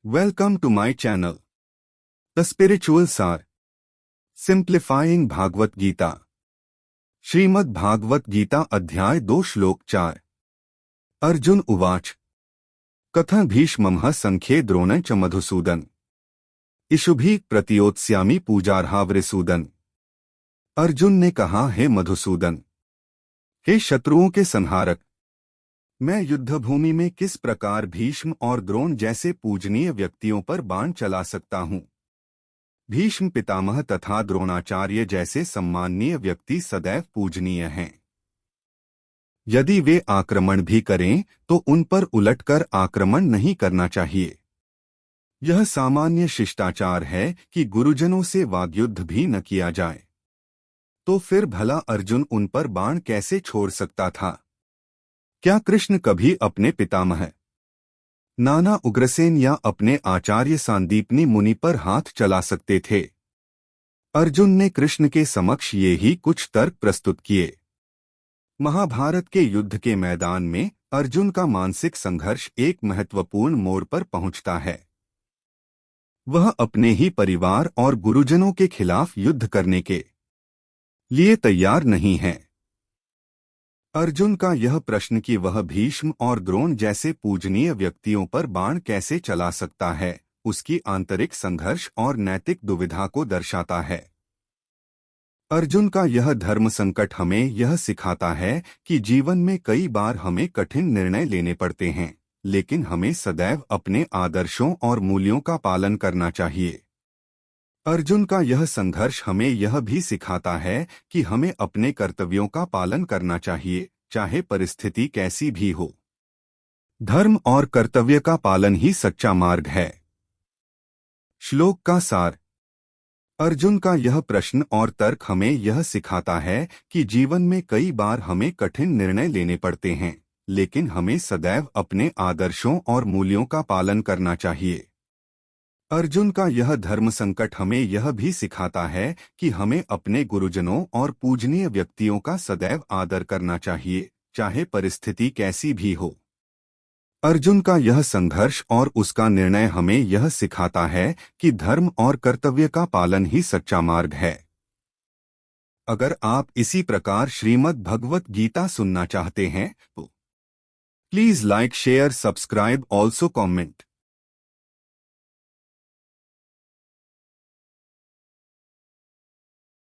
Welcome to my channel, The Spiritual Sar, Simplifying Bhagavad Gita. Shrimad Bhagavat Gita अध्याय 2 श्लोक 4। अर्जुन उवाच कथं भीष्मः संख्ये द्रोण च मधुसूदन इषुभिः प्रतियोत्स्यामि पूजार्हावृसूदन। अर्जुन ने कहा, हे मधुसूदन, हे शत्रुओं के संहारक, मैं युद्धभूमि में किस प्रकार भीष्म और द्रोण जैसे पूजनीय व्यक्तियों पर बाण चला सकता हूँ। भीष्म पितामह तथा द्रोणाचार्य जैसे सम्माननीय व्यक्ति सदैव पूजनीय हैं। यदि वे आक्रमण भी करें तो उन पर उलटकर आक्रमण नहीं करना चाहिए। यह सामान्य शिष्टाचार है कि गुरुजनों से वाग्युद्ध भी न किया जाए। तो फिर भला अर्जुन उन पर बाण कैसे छोड़ सकता था? क्या कृष्ण कभी अपने पितामह नाना उग्रसेन या अपने आचार्य सांदीपनी मुनि पर हाथ चला सकते थे? अर्जुन ने कृष्ण के समक्ष ये ही कुछ तर्क प्रस्तुत किए। महाभारत के युद्ध के मैदान में अर्जुन का मानसिक संघर्ष एक महत्वपूर्ण मोड़ पर पहुंचता है। वह अपने ही परिवार और गुरुजनों के खिलाफ युद्ध करने के लिए तैयार नहीं है। अर्जुन का यह प्रश्न कि वह भीष्म और द्रोण जैसे पूजनीय व्यक्तियों पर बाण कैसे चला सकता है, उसकी आंतरिक संघर्ष और नैतिक दुविधा को दर्शाता है। अर्जुन का यह धर्म संकट हमें यह सिखाता है कि जीवन में कई बार हमें कठिन निर्णय लेने पड़ते हैं, लेकिन हमें सदैव अपने आदर्शों और मूल्यों का पालन करना चाहिए। अर्जुन का यह संघर्ष हमें यह भी सिखाता है कि हमें अपने कर्तव्यों का पालन करना चाहिए, चाहे परिस्थिति कैसी भी हो। धर्म और कर्तव्य का पालन ही सच्चा मार्ग है। श्लोक का सार। अर्जुन का यह प्रश्न और तर्क हमें यह सिखाता है कि जीवन में कई बार हमें कठिन निर्णय लेने पड़ते हैं, लेकिन हमें सदैव अपने आदर्शों और मूल्यों का पालन करना चाहिए। अर्जुन का यह धर्म संकट हमें यह भी सिखाता है कि हमें अपने गुरुजनों और पूजनीय व्यक्तियों का सदैव आदर करना चाहिए, चाहे परिस्थिति कैसी भी हो। अर्जुन का यह संघर्ष और उसका निर्णय हमें यह सिखाता है कि धर्म और कर्तव्य का पालन ही सच्चा मार्ग है। अगर आप इसी प्रकार श्रीमद् भगवत गीता सुनना चाहते हैं तो please like, share, subscribe, also comment.